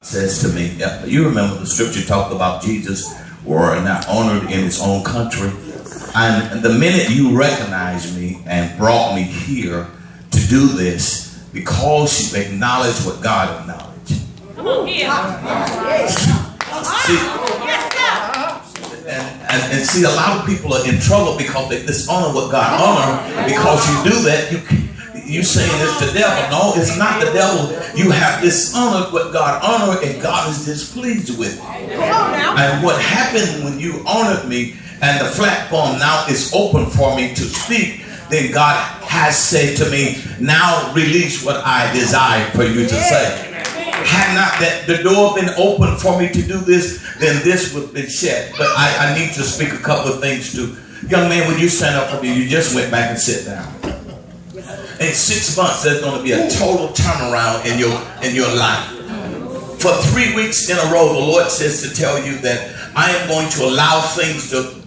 Says to me, you remember the scripture talked about Jesus were not honored in his own country. And the minute you recognized me and brought me here to do this, because you acknowledged what God acknowledged. Come on here. And see, a lot of people are in trouble because they dishonor what God honors. Because you do that, you saying it's the devil. No, it's not the devil. You have dishonored what God honored, and God is displeased with you. And what happened when you honored me and the platform now is open for me to speak, then God has said to me, now release what I desire for you to say. Had not that the door been open for me to do this, then this would have been shut. But I need to speak a couple of things too. Young man, when you stand up for me, you just went back and sit down. In 6 months, there's going to be a total turnaround in your life. For 3 weeks in a row, the Lord says to tell you that I am going to allow things to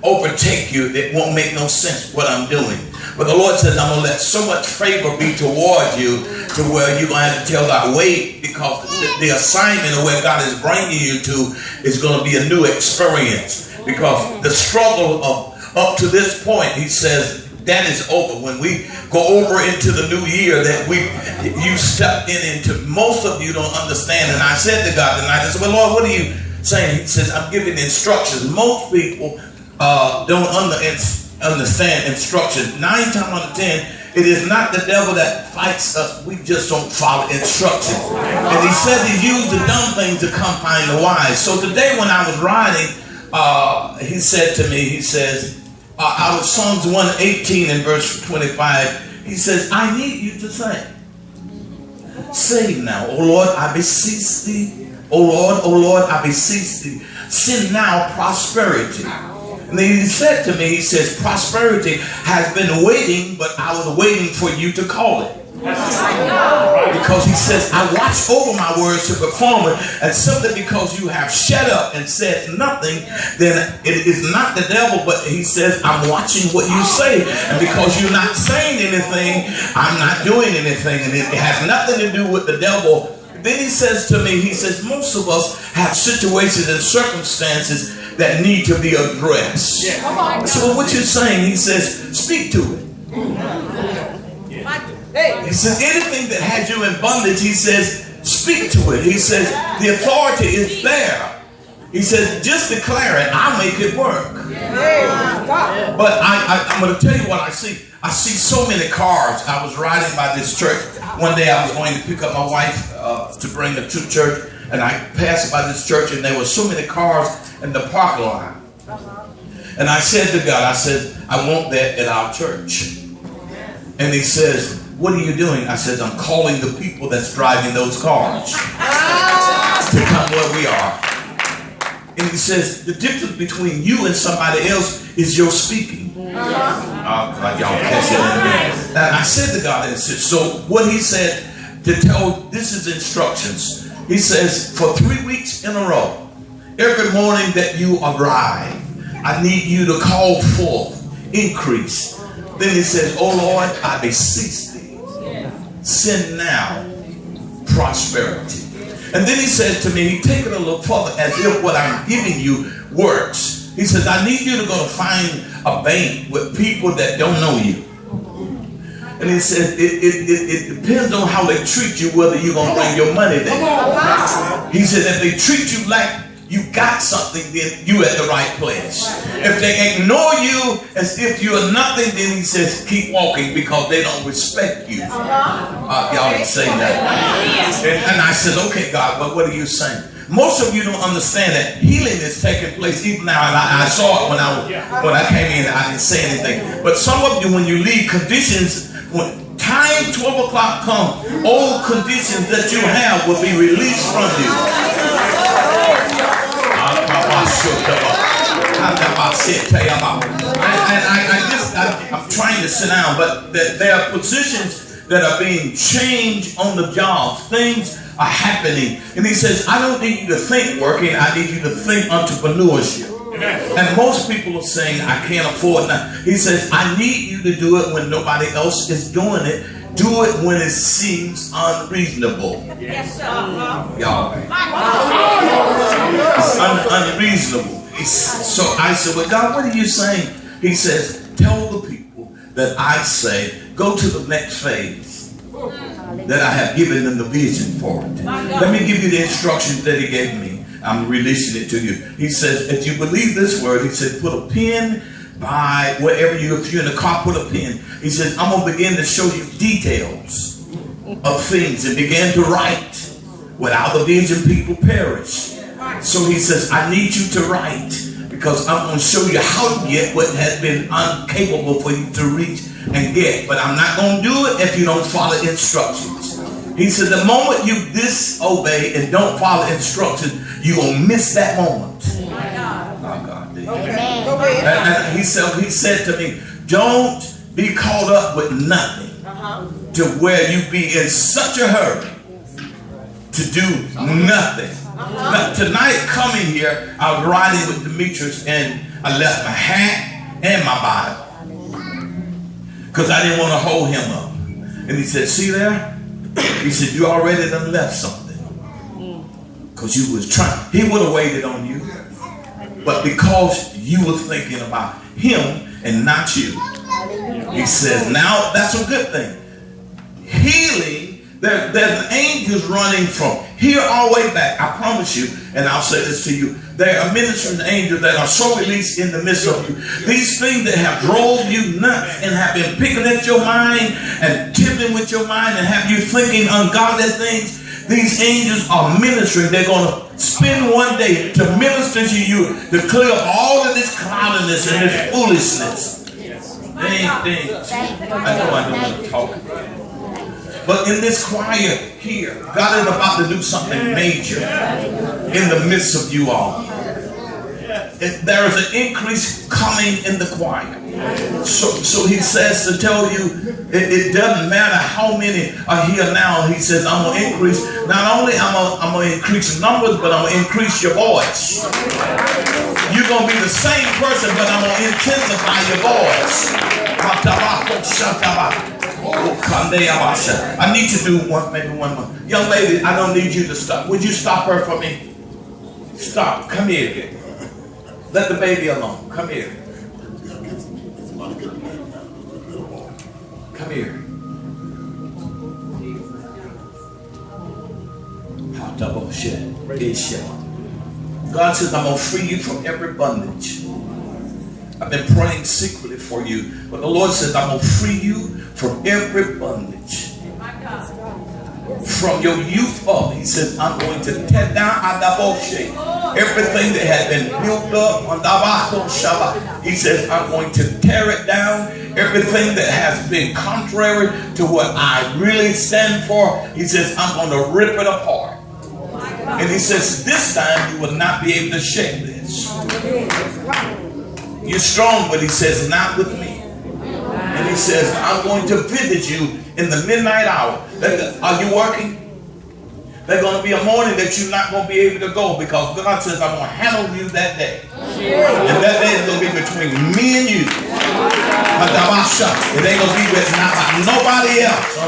overtake you that won't make no sense what I'm doing. But the Lord says I'm going to let so much favor be toward you to where you're going to have to tell God, wait, because the assignment of where God is bringing you to is going to be a new experience. Because the struggle of up to this point, he says, that is over. When we go over into the new year, that you stepped into, most of you don't understand. And I said to God tonight, I said, well, Lord, what are you saying? He says, I'm giving instructions. Most people don't understand instructions. 9 times out of 10, it is not the devil that fights us. We just don't follow instructions. And he said he used the dumb things to come find the wise. So today when I was riding, he said to me, he says, out of Psalms 118 and verse 25, he says, I need you to say, save now, O Lord, I beseech thee. O Lord, I beseech thee. Send now prosperity. And then he said to me, he says, prosperity has been waiting, but I was waiting for you to call it. Because he says, I watch over my words to perform it, and simply because you have shut up and said nothing, then it is not the devil, but he says, I'm watching what you say, and because you're not saying anything, I'm not doing anything, and it has nothing to do with the devil. Then he says to me, he says, most of us have situations and circumstances that need to be addressed. So what you're saying, he says, speak to it. He says, anything that has you in bondage, he says, speak to it. He says, the authority is there. He says, just declare it. I'll make it work. But I'm going to tell you what I see. I see so many cars. I was riding by this church. One day I was going to pick up my wife to bring her to church. And I passed by this church, and there were so many cars in the parking lot. And I said to God, I said, I want that at our church. And he says, what are you doing? I said, I'm calling the people that's driving those cars to come where we are. And he says, the difference between you and somebody else is your speaking. Y'all catch it. And I said to God, and said, so what he said to tell, this is instructions. He says, for 3 weeks in a row, every morning that you arrive, I need you to call forth increase. Then he says, oh Lord, I beseech thee. Send now prosperity. And then he says to me, he take it a little further as if what I'm giving you works. He says, I need you to go to find a bank with people that don't know you. And he said, it depends on how they treat you, whether you're going to bring your money there. He said, if they treat you like you got something, then you at the right place. If they ignore you as if you are nothing, then he says, keep walking, because they don't respect you. Y'all didn't say that. And I said, okay, God, but what are you saying? Most of you don't understand that healing is taking place even now. And I saw it when I came in. I didn't say anything. But some of you, when you leave, conditions, when time 12 o'clock comes, old conditions that you have will be released from you. I'm trying to sit down, but there are positions that are being changed on the job. Things are happening. And he says, I don't need you to think working, I need you to think entrepreneurship. And most people are saying, I can't afford that. He says, I need you to do it when nobody else is doing it. Do it when it seems unreasonable. Yes, sir. Y'all. It's unreasonable. So I said, well, God, what are you saying? He says, tell the people that I say, go to the next phase. That I have given them the vision for it. Let me give you the instructions that he gave me. I'm releasing it to you. He says, if you believe this word, he said, put a pen by wherever if you're in the car, put a pen. He says, I'm going to begin to show you details of things and begin to write. Without the vision, people perish. So he says, I need you to write because I'm going to show you how to get what has been incapable for you to reach and get. But I'm not going to do it if you don't follow instructions. He said, the moment you disobey and don't follow instructions, you're going to miss that moment. Oh, God. And he said to me, don't be caught up with nothing to where you be in such a hurry to do nothing. Now, tonight coming here, I was riding with Demetrius and I left my hat and my Bible because I didn't want to hold him up. And he said, see there? He said, you already done left something because you was trying. He would have waited on you, but because you were thinking about him and not you. He says, now that's a good thing. Healing. There's angels running from here all the way back. I promise you, and I'll say this to you. There are ministering angels that are so released in the midst of you. These things that have drove you nuts and have been picking at your mind and tipping with your mind and have you thinking ungodly things. These angels are ministering. They're going to spend one day to minister to you to clear up all of this cloudiness and this foolishness. I know I'm talking. But in this choir here, God is about to do something major in the midst of you all. There is an increase coming in the choir. So he says to tell you, it doesn't matter how many are here now. He says, I'm going to increase. Not only I'm going to increase numbers, but I'm going to increase your voice. You're going to be the same person, but I'm going to intensify your voice. I need to do maybe one more. Young lady, I don't need you to stop. Would you stop her for me? Stop. Come here. Let the baby alone. Come here. Come here. God says, I'm going to free you from every bondage. I've been praying secretly for you, but the Lord says, I'm going to free you from every bondage. From your youth up, he says, I'm going to tear down everything that had been built up. He says, I'm going to tear it down. Everything that has been contrary to what I really stand for, he says, I'm going to rip it apart. And he says, this time you will not be able to shake this. You're strong, but he says, not with me. And he says, I'm going to visit you in the midnight hour. Are you working? There's going to be a morning that you're not going to be able to go because God says, I'm going to handle you that day. And that day is going to be between me and you. It ain't going to be with nobody else.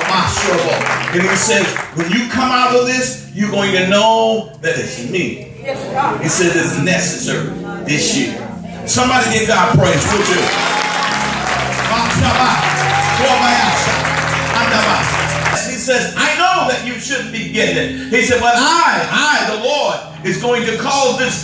And he says, when you come out of this, you're going to know that it's me. He says it's necessary this year. Somebody give God praise. Would you? He says, I know that you shouldn't be getting it. He said, but I, the Lord, is going to cause this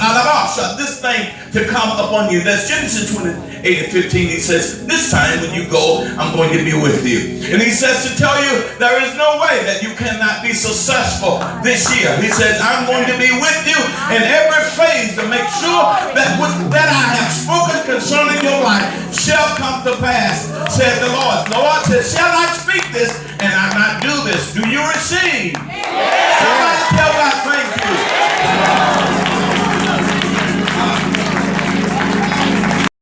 thing to come upon you. That's Genesis 28:15. He says, this time when you go, I'm going to be with you. And he says to tell you, there is no way that you cannot be successful this year. He says, I'm going to be with you in every phase to make sure that that I have spoken concerning your life shall come to pass, said the Lord. The Lord says, shall I speak this and I not do this? Do you receive?